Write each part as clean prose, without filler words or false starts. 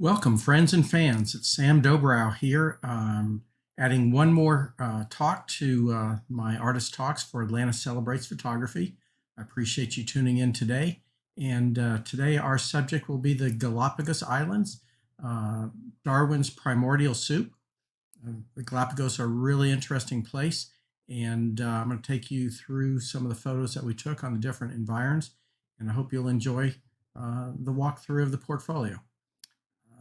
Welcome, friends and fans. It's Sam Dobrow here, adding one more talk to my artist talks for Atlanta Celebrates Photography. I appreciate you tuning in today. And today our subject will be the Galapagos Islands, Darwin's primordial soup. The Galapagos are a really interesting place, and I'm going to take you through some of the photos that we took on the different environs, and I hope you'll enjoy the walkthrough of the portfolio.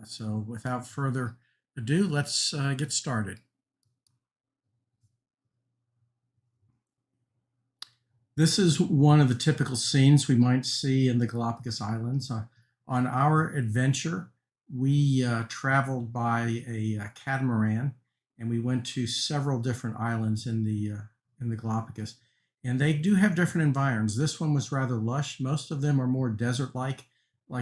So without further ado, let's get started. This is one of the typical scenes we might see in the Galapagos Islands. On our adventure, we traveled by a catamaran, and we went to several different islands in the Galapagos. And they do have different environs. This one was rather lush. Most of them are more desert-like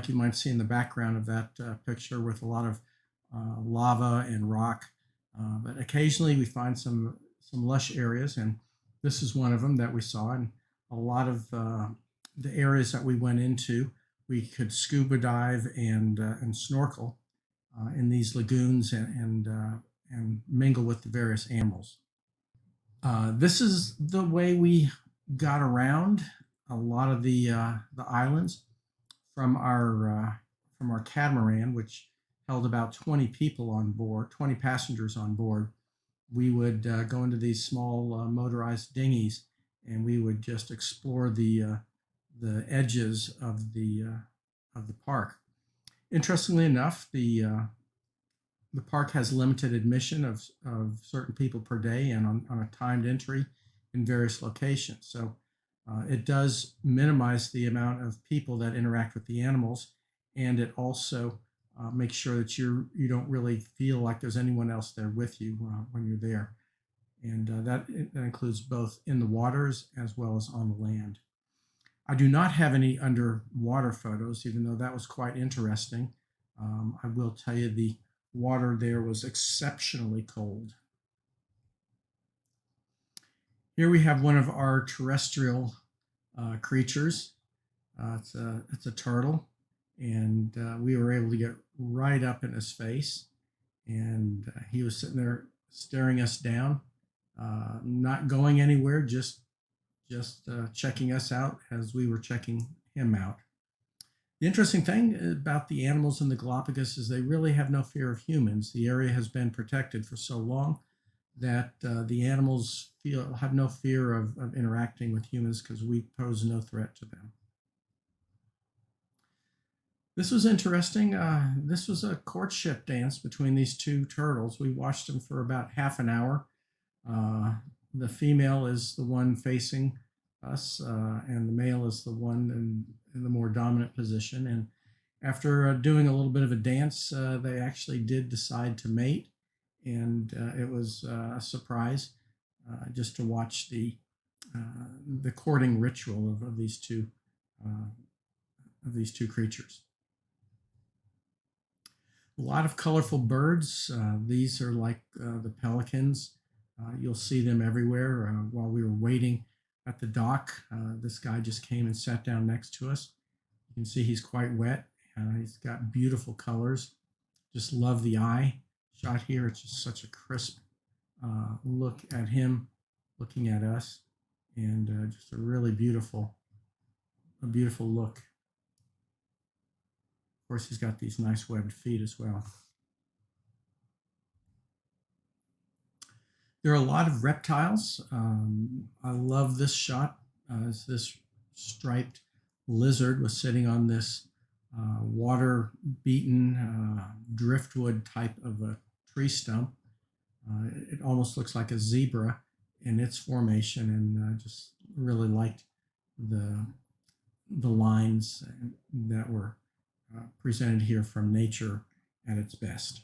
you might see in the background of that picture, with a lot of lava and rock. But occasionally we find some lush areas, and this is one of them that we saw. And a lot of the areas that we went into, we could scuba dive and snorkel in these lagoons and mingle with the various animals. This is the way we got around a lot of the islands from our catamaran, which held about 20 people on board, 20 passengers on board. We would go into these small motorized dinghies, and we would just explore the edges of the park. Interestingly enough, the park has limited admission of certain people per day, and on a timed entry in various locations. So it does minimize the amount of people that interact with the animals, and it also makes sure that you don't really feel like there's anyone else there with you when you're there. And that includes both in the waters as well as on the land. I do not have any underwater photos, even though that was quite interesting. I will tell you the water there was exceptionally cold. Here we have one of our terrestrial creatures. It's a turtle, and we were able to get right up in his face, and he was sitting there staring us down, not going anywhere, just checking us out as we were checking him out. The interesting thing about the animals in the Galapagos is they really have no fear of humans. The area has been protected for so long that the animals have no fear of interacting with humans, because we pose no threat to them. This was interesting. This was a courtship dance between these two turtles. We watched them for about half an hour. The female is the one facing us, and the male is the one in the more dominant position. And after doing a little bit of a dance, they actually did decide to mate. And it was a surprise just to watch the courting ritual of these two creatures. A lot of colorful birds. These are like the pelicans. You'll see them everywhere. While we were waiting at the dock, this guy just came and sat down next to us. You can see he's quite wet. He's got beautiful colors. Just love the eye shot here. It's just such a crisp look at him looking at us, and just a really beautiful look. Of course, he's got these nice webbed feet as well. There are a lot of reptiles. I love this shot. This striped lizard was sitting on this water-beaten driftwood type of a tree stump. It almost looks like a zebra in its formation, and just really liked the lines that were presented here from nature at its best.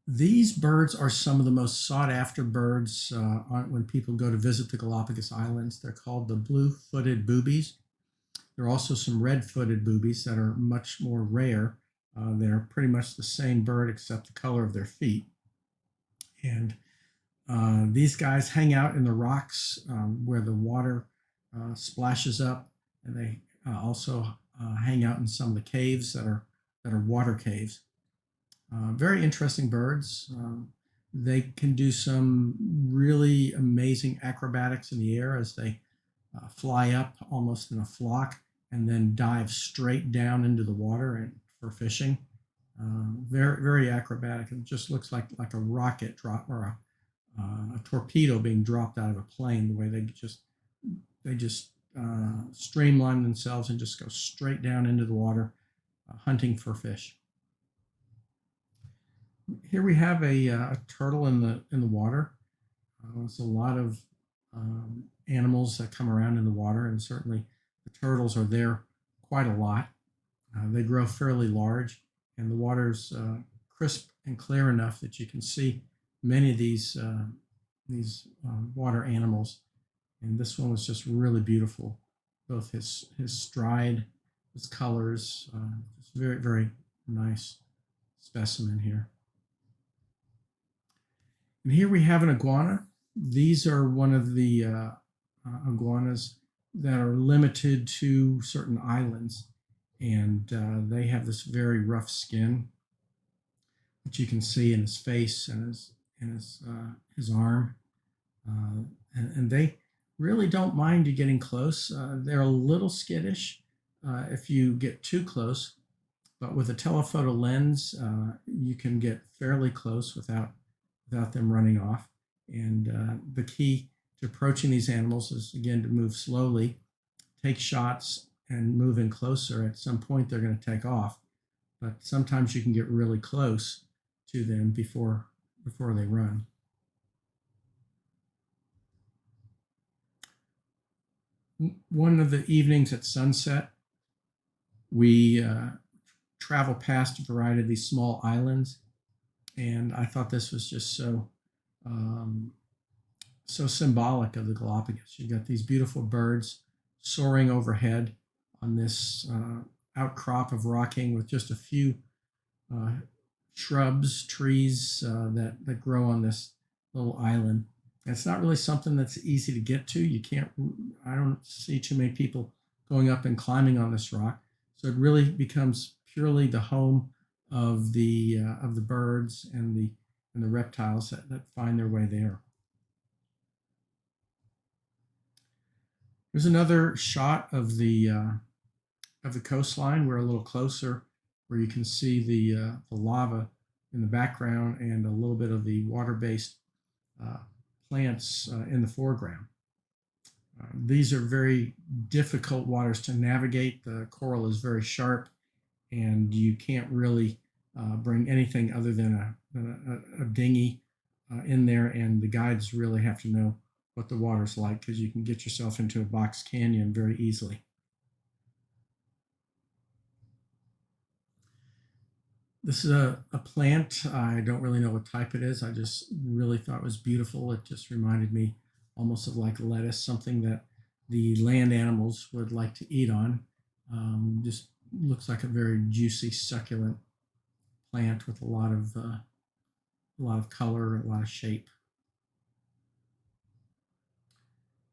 These birds are some of the most sought-after birds when people go to visit the Galapagos Islands. They're called the blue-footed boobies. There are also some red-footed boobies that are much more rare. They're pretty much the same bird except the color of their feet. And these guys hang out in the rocks where the water splashes up, and they also hang out in some of the caves that are water caves. Very interesting birds. They can do some really amazing acrobatics in the air as they fly up almost in a flock and then dive straight down into the water and for fishing. Very, very acrobatic. It just looks like a rocket drop or a torpedo being dropped out of a plane. The way they just streamline themselves and just go straight down into the water, hunting for fish. Here we have a turtle in the water. There's a lot of animals that come around in the water, and certainly the turtles are there quite a lot. They grow fairly large, and the water's crisp and clear enough that you can see many of these water animals. And this one was just really beautiful, both his stride, his colors. Just very, very nice specimen here. And here we have an iguana. These are one of the iguanas that are limited to certain islands, and they have this very rough skin, which you can see in his face and his arm, and they really don't mind you getting close. They're a little skittish if you get too close, but with a telephoto lens, you can get fairly close without them running off. And the key to approaching these animals is, again, to move slowly, take shots, and move in closer. At some point, they're going to take off, but sometimes you can get really close to them before they run. One of the evenings at sunset, we travel past a variety of these small islands, and I thought this was just so symbolic of the Galapagos. You've got these beautiful birds soaring overhead on this outcrop of rocking with just a few shrubs, trees that grow on this little island. And it's not really something that's easy to get to. I don't see too many people going up and climbing on this rock. So it really becomes purely the home of the birds and the reptiles that find their way there. Here's another shot of the coastline. We're a little closer, where you can see the lava in the background and a little bit of the water-based plants in the foreground. These are very difficult waters to navigate. The coral is very sharp, and you can't really bring anything other than a dinghy in there, and the guides really have to know what the water's like, because you can get yourself into a box canyon very easily. This is a plant. I don't really know what type it is. I just really thought it was beautiful. It just reminded me almost of like lettuce, something that the land animals would like to eat on. Just looks like a very juicy, succulent plant with a lot of color, a lot of shape.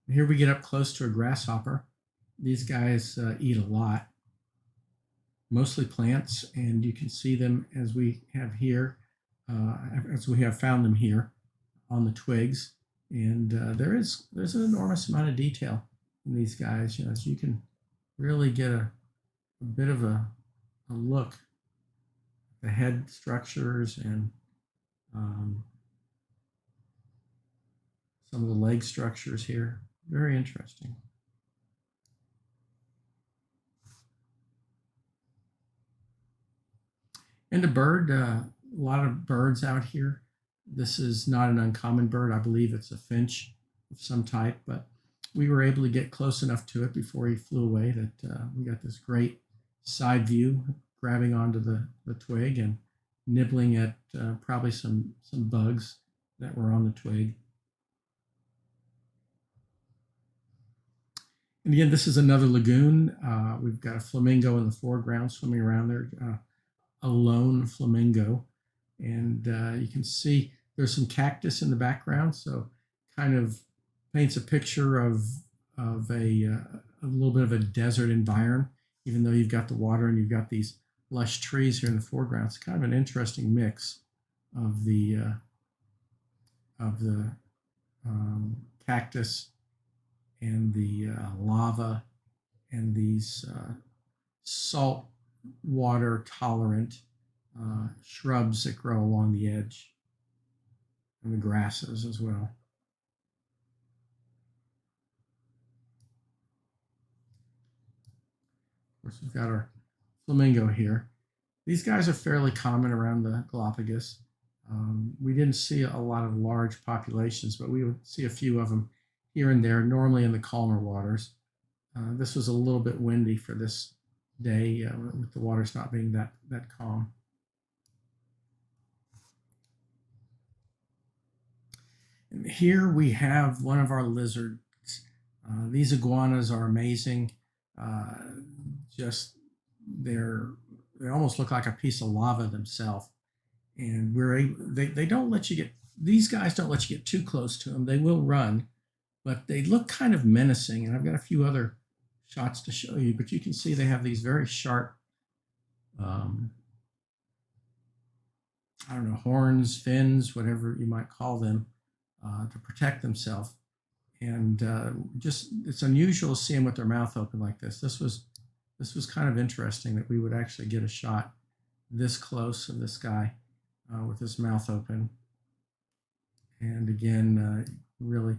And here we get up close to a grasshopper. These guys eat a lot, mostly plants, and you can see them as we have here, as we have found them here on the twigs. And there's an enormous amount of detail in these guys. So you can really get a bit of a look at the head structures and some of the leg structures here. Very interesting. And a bird, a lot of birds out here. This is not an uncommon bird. I believe it's a finch of some type, but we were able to get close enough to it before he flew away that we got this great side view, grabbing onto the twig and nibbling at probably some bugs that were on the twig. And again, this is another lagoon. We've got a flamingo in the foreground swimming around there, a lone flamingo. And you can see there's some cactus in the background, so kind of paints a picture of a little bit of a desert environment even though you've got the water and you've got these lush trees here in the foreground. It's kind of an interesting mix of the cactus and the lava and these salt water tolerant shrubs that grow along the edge, and the grasses as well. Of course, we've got our flamingo here. These guys are fairly common around the Galapagos. We didn't see a lot of large populations, but we would see a few of them here and there, normally in the calmer waters. This was a little bit windy for this day, with the waters not being that calm. And here we have one of our lizards. These iguanas are amazing. Just they almost look like a piece of lava themselves. And they don't let you get, these guys don't let you get too close to them. They will run, but they look kind of menacing. And I've got a few other shots to show you, but you can see they have these very sharp, I don't know, horns, fins, whatever you might call them, to protect themselves. And just, it's unusual to see them with their mouth open like this. This was kind of interesting that we would actually get a shot this close of this guy with his mouth open. And again, really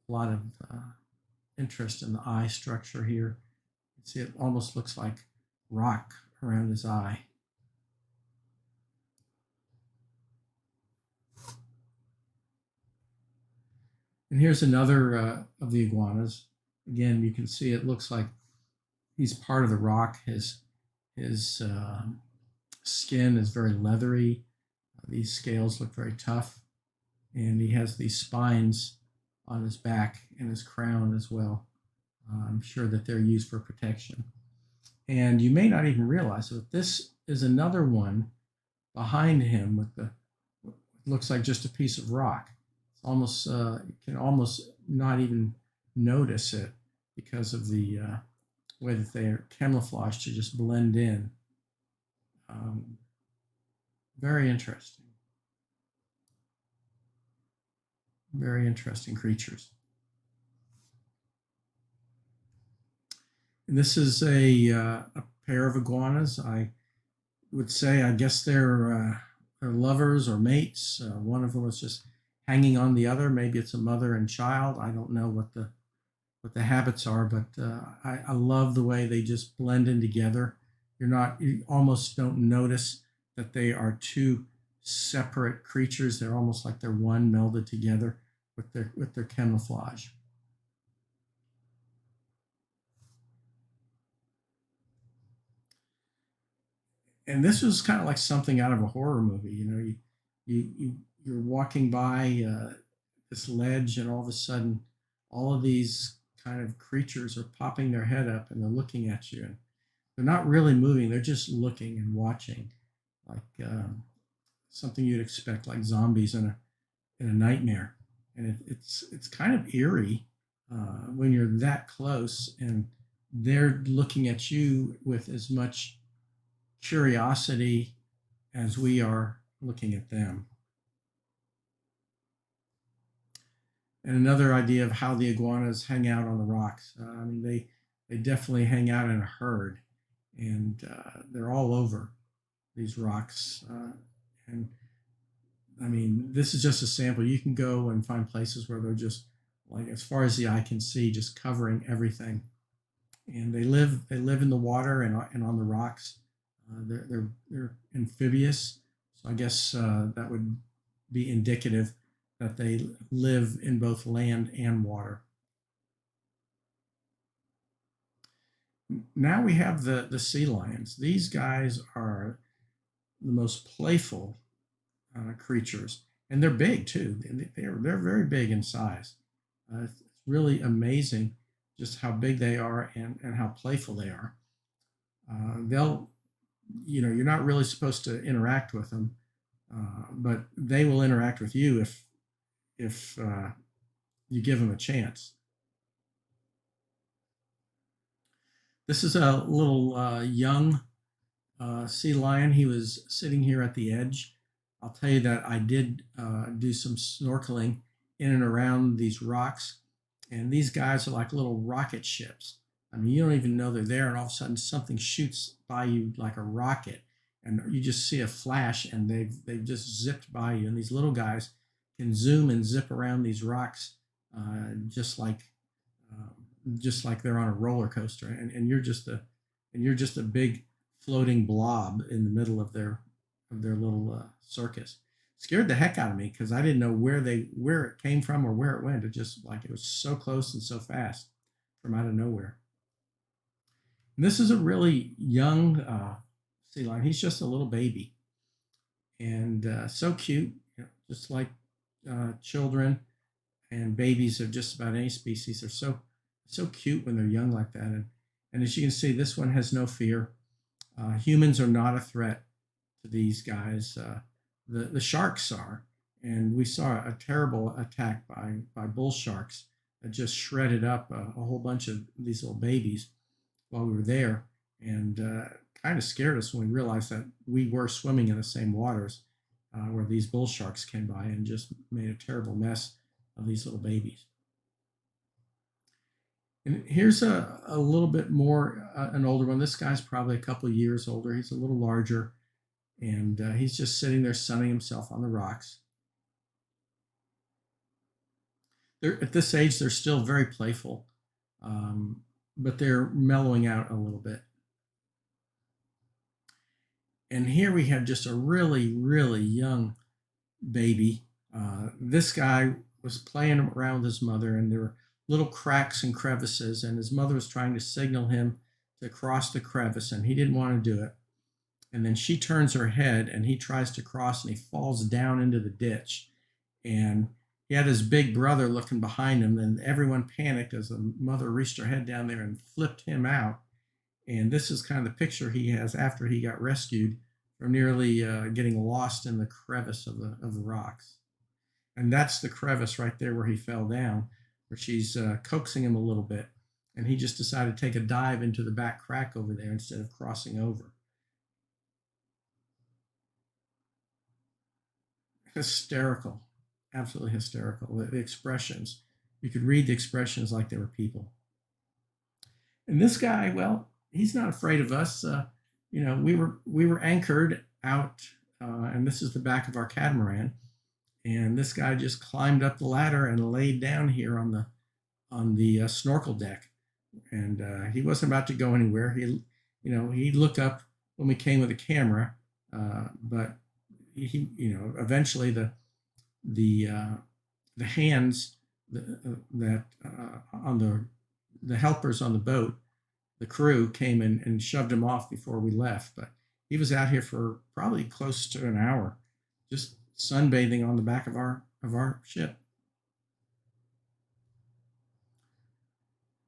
a lot of interest in the eye structure here. You can see it almost looks like rock around his eye. And here's another of the iguanas. Again, you can see it looks like he's part of the rock. His skin is very leathery. These scales look very tough. And he has these spines on his back and his crown as well. I'm sure that they're used for protection. And you may not even realize it, but this is another one behind him with the, what looks like just a piece of rock. It's almost, you can almost not even notice it because of the way that they are camouflaged to just blend in. Very interesting. Very interesting creatures. And this is a pair of iguanas. I would say, I guess they're lovers or mates. One of them is just hanging on the other. Maybe it's a mother and child. I don't know what the habits are, but I love the way they just blend in together. You almost don't notice that they are two separate creatures. They're almost like they're one melded together with their camouflage. And this was kind of like something out of a horror movie. You know, you're walking by this ledge, and all of a sudden, all of these kind of creatures are popping their head up and they're looking at you. And they're not really moving; they're just looking and watching, like something you'd expect, like zombies in a nightmare. And it's kind of eerie when you're that close, and they're looking at you with as much curiosity as we are looking at them. And another idea of how the iguanas hang out on the rocks. I mean, they definitely hang out in a herd, and they're all over these rocks. And I mean, this is just a sample. You can go and find places where they're just, like, as far as the eye can see, just covering everything. And they live in the water and on the rocks. They're amphibious, so I guess that would be indicative that they live in both land and water. Now we have the sea lions. These guys are the most playful creatures, and they're big too. They're very big in size. It's really amazing just how big they are and how playful they are. They'll, you know, you're not really supposed to interact with them, but they will interact with you if you give them a chance. This is a little young sea lion. He was sitting here at the edge. I'll tell you that I did do some snorkeling in and around these rocks, and these guys are like little rocket ships. I mean, you don't even know they're there, and all of a sudden something shoots by you like a rocket, and you just see a flash, and they've just zipped by you. And these little guys can zoom and zip around these rocks, uh, just like um, just like they're on a roller coaster, and you're just a big floating blob in the middle of their little circus. Scared the heck out of me because I didn't know where it came from or where it went. It just like it was so close and so fast from out of nowhere. And this is a really young sea lion. He's just a little baby and so cute, you know, just like children and babies of just about any species. They're so cute when they're young like that. And as you can see, this one has no fear. Humans are not a threat to these guys. The sharks are, and we saw a terrible attack by bull sharks that just shredded up a whole bunch of these little babies while we were there, and kind of scared us when we realized that we were swimming in the same waters where these bull sharks came by and just made a terrible mess of these little babies. And here's a little bit more, an older one. This guy's probably a couple of years older. He's a little larger, and he's just sitting there sunning himself on the rocks. At this age, they're still very playful, but they're mellowing out a little bit. And here we have just a really, really young baby. This guy was playing around with his mother, and there were little cracks and crevices, and his mother was trying to signal him to cross the crevice, and he didn't want to do it. And then she turns her head, and he tries to cross, and he falls down into the ditch. And he had his big brother looking behind him, and everyone panicked as the mother reached her head down there and flipped him out. And this is kind of the picture he has after he got rescued from nearly getting lost in the crevice of the rocks. And that's the crevice right there where he fell down, where she's coaxing him a little bit. And he just decided to take a dive into the back crack over there instead of crossing over. Hysterical, absolutely hysterical. The expressions, you could read the expressions like they were people. And this guy, well, he's not afraid of us. You know, we were anchored out, and this is the back of our catamaran. And this guy just climbed up the ladder and laid down here on the snorkel deck, and he wasn't about to go anywhere. He'd look up when we came with a camera, but eventually the hands that on the helpers on the boat, the crew came and shoved him off before we left. But he was out here for probably close to an hour, just sunbathing on the back of our ship.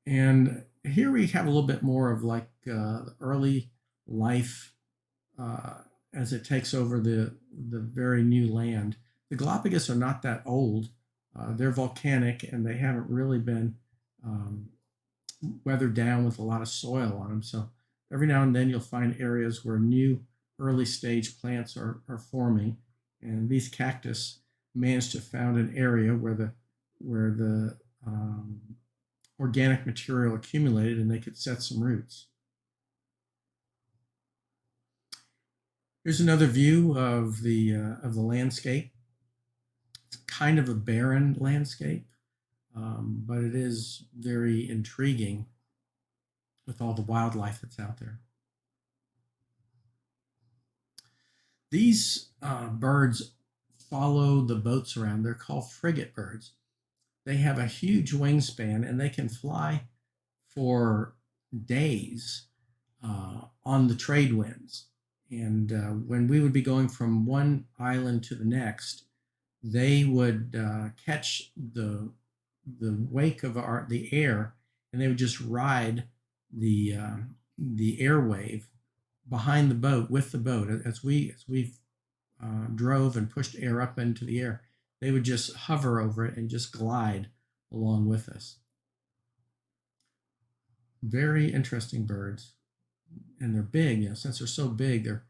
And here we have a little bit more of like early life as it takes over the very new land. The Galapagos are not that old. They're volcanic, and they haven't really been weathered down with a lot of soil on them. So every now and then you'll find areas where new early stage plants are forming, and these cactus managed to found an area where the organic material accumulated, and they could set some roots. Here's another view of the landscape. It's kind of a barren landscape, but it is very intriguing with all the wildlife that's out there. These birds follow the boats around. They're called frigate birds. They have a huge wingspan, and they can fly for days on the trade winds. And when we would be going from one island to the next, they would catch the wake of the air, and they would just ride the airwave behind the boat with the boat as we drove and pushed air up into the air. They would just hover over it and just glide along with us. Very interesting birds, and they're big. Since they're so big, they're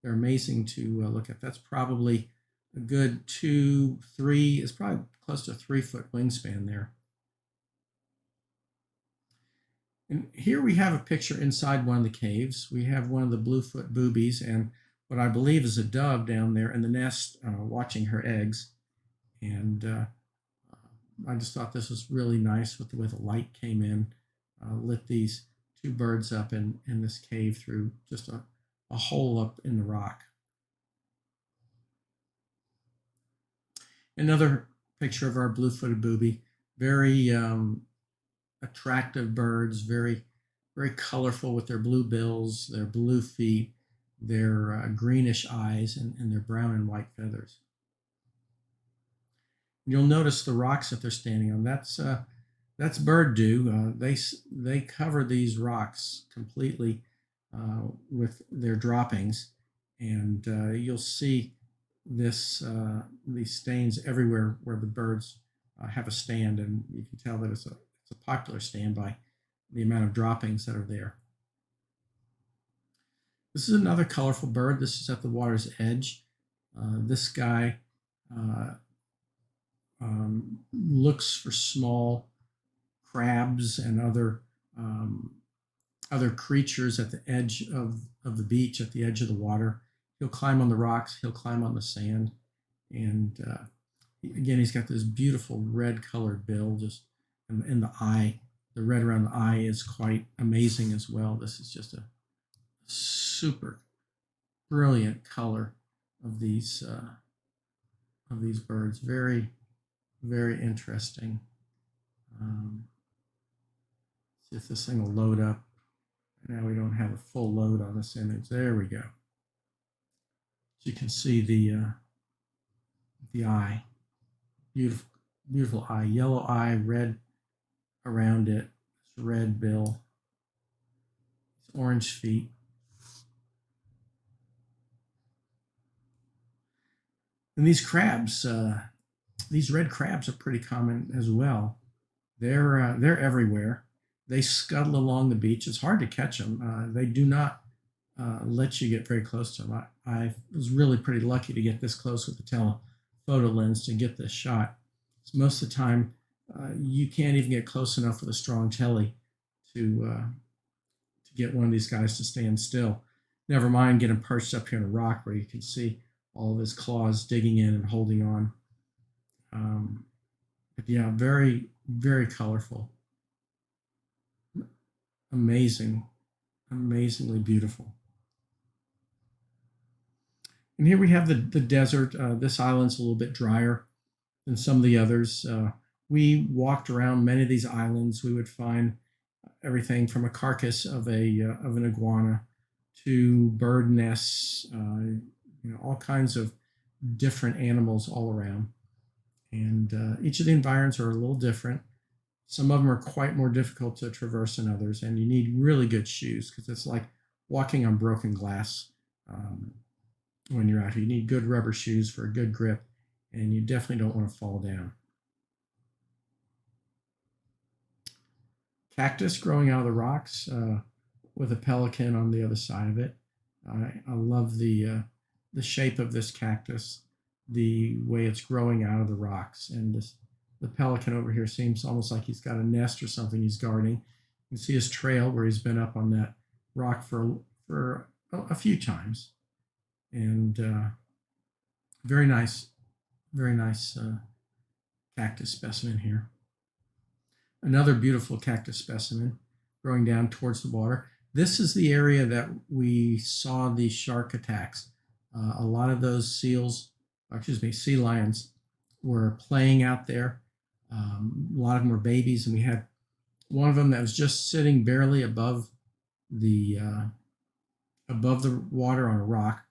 amazing to look at. That's probably a good 2, 3. It's probably close to a 3-foot wingspan there. And here we have a picture inside one of the caves. We have one of the bluefoot boobies and what I believe is a dove down there in the nest watching her eggs. And I just thought this was really nice with the way the light came in, lit these two birds up in this cave through just a hole up in the rock. Another picture of our blue-footed booby, very attractive birds, very colorful with their blue bills, their blue feet, their greenish eyes, and their brown and white feathers. You'll notice the rocks that they're standing on. That's bird dew. They cover these rocks completely with their droppings, and you'll see these stains everywhere where the birds have a stand, and you can tell that it's a popular stand by the amount of droppings that are there. This is another colorful bird. This is at the water's edge. This guy looks for small crabs and other creatures at the edge of the beach, at the edge of the water. He'll climb on the rocks. He'll climb on the sand. And again, he's got this beautiful red colored bill, just in the eye. The red around the eye is quite amazing as well. This is just a super brilliant color of these birds. Very, very interesting. See if this thing will load up. Now we don't have a full load on this image. There we go. You can see the eye. Beautiful, beautiful eye. Yellow eye, red around it. Red bill. Orange feet. And these crabs, these red crabs are pretty common as well. They're everywhere. They scuttle along the beach. It's hard to catch them. They do not let you get very close to them. I was really pretty lucky to get this close with the telephoto lens to get this shot. So most of the time, you can't even get close enough with a strong telly to get one of these guys to stand still. Never mind getting perched up here on a rock where you can see all of his claws digging in and holding on. But yeah, very, very colorful. Amazing, amazingly beautiful. And here we have the desert. This island's a little bit drier than some of the others. We walked around many of these islands. We would find everything from a carcass of an iguana to bird nests, all kinds of different animals all around. And each of the environs are a little different. Some of them are quite more difficult to traverse than others, and you need really good shoes because it's like walking on broken glass when you're out here. You need good rubber shoes for a good grip, and you definitely don't want to fall down. Cactus growing out of the rocks with a pelican on the other side of it. I love the shape of this cactus, the way it's growing out of the rocks, and the pelican over here seems almost like he's got a nest or something he's guarding. You can see his trail where he's been up on that rock for a few times, and very nice cactus specimen here. Another beautiful cactus specimen growing down towards the water. This is the area that we saw the shark attacks. A lot of those sea lions were playing out there. A lot of them were babies, and we had one of them that was just sitting barely above the water on a rock,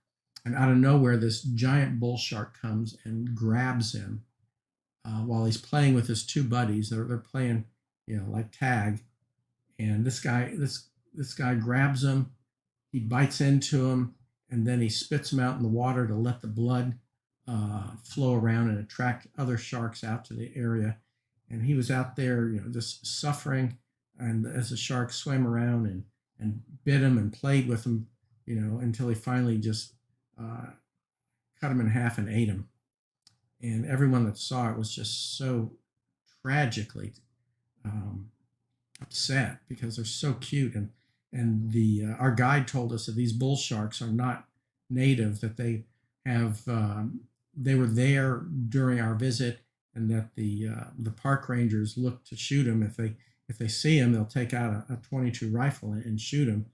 and out of nowhere this giant bull shark comes and grabs him while he's playing with his two buddies. They're playing like tag, and this guy grabs him, he bites into him, and then he spits him out in the water to let the blood flow around and attract other sharks out to the area. And he was out there, just suffering and as the shark swam around and bit him and played with him, until he finally just uh, cut him in half and ate him. And everyone that saw it was just so tragically um, upset because they're so cute. And the our guide told us that these bull sharks are not native, that they were there during our visit, and that the park rangers look to shoot them if they see them. They'll take out a 22 rifle and shoot them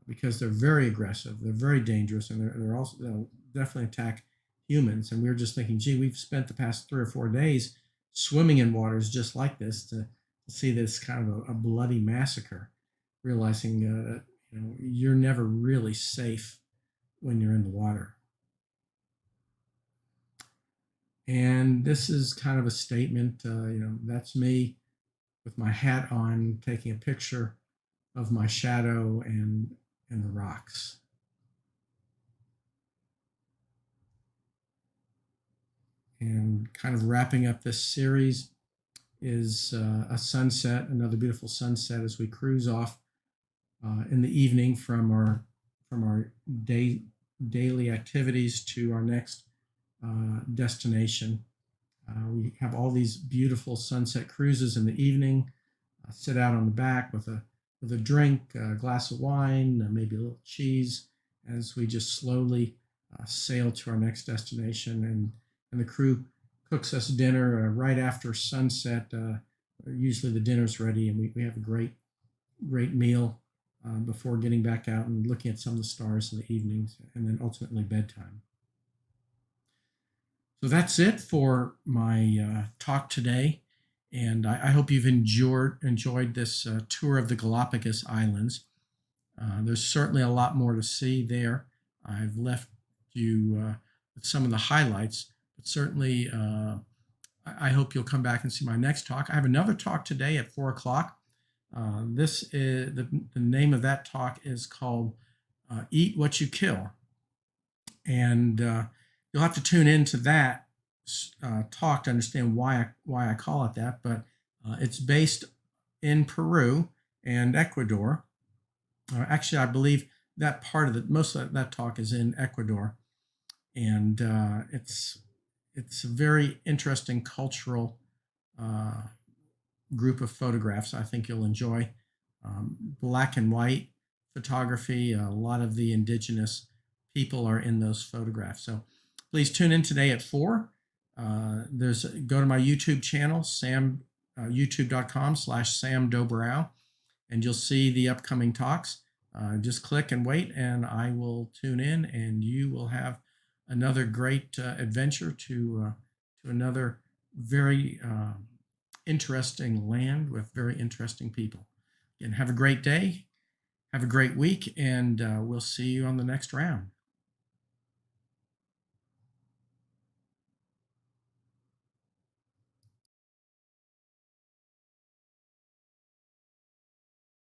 because they're very aggressive, they're very dangerous, and they'll definitely attack humans. And we were just thinking, gee, we've spent the past 3 or 4 days swimming in waters just like this to see this kind of a bloody massacre, realizing that you're never really safe when you're in the water. And this is kind of a statement. That's me with my hat on, taking a picture of my shadow and the rocks. And kind of wrapping up this series is a sunset, another beautiful sunset as we cruise off in the evening from our daily activities to our next destination. We have all these beautiful sunset cruises in the evening. Sit out on the back with a drink, a glass of wine, maybe a little cheese, as we just slowly sail to our next destination. And the crew cooks us dinner right after sunset. Usually the dinner's ready, and we have a great meal before getting back out and looking at some of the stars in the evenings, and then ultimately bedtime. So that's it for my talk today, and I hope you've enjoyed this tour of the Galapagos Islands. There's certainly a lot more to see there. I've left you with some of the highlights, but certainly I hope you'll come back and see my next talk. I have another talk today at 4 o'clock. This is the name of that talk is called "Eat What You Kill," and you'll have to tune into that talk to understand why I call it that. But it's based in Peru and Ecuador. Actually, I believe that most of that talk is in Ecuador, and it's a very interesting cultural group of photographs I think you'll enjoy. Black and white photography. A lot of the indigenous people are in those photographs. So please tune in today at 4. Go to my YouTube channel, youtube.com/Sam Dobrow, and you'll see the upcoming talks. Just click and wait, and I will tune in, and you will have another great adventure to another very interesting land with very interesting people. Again, have a great day, have a great week, and we'll see you on the next round.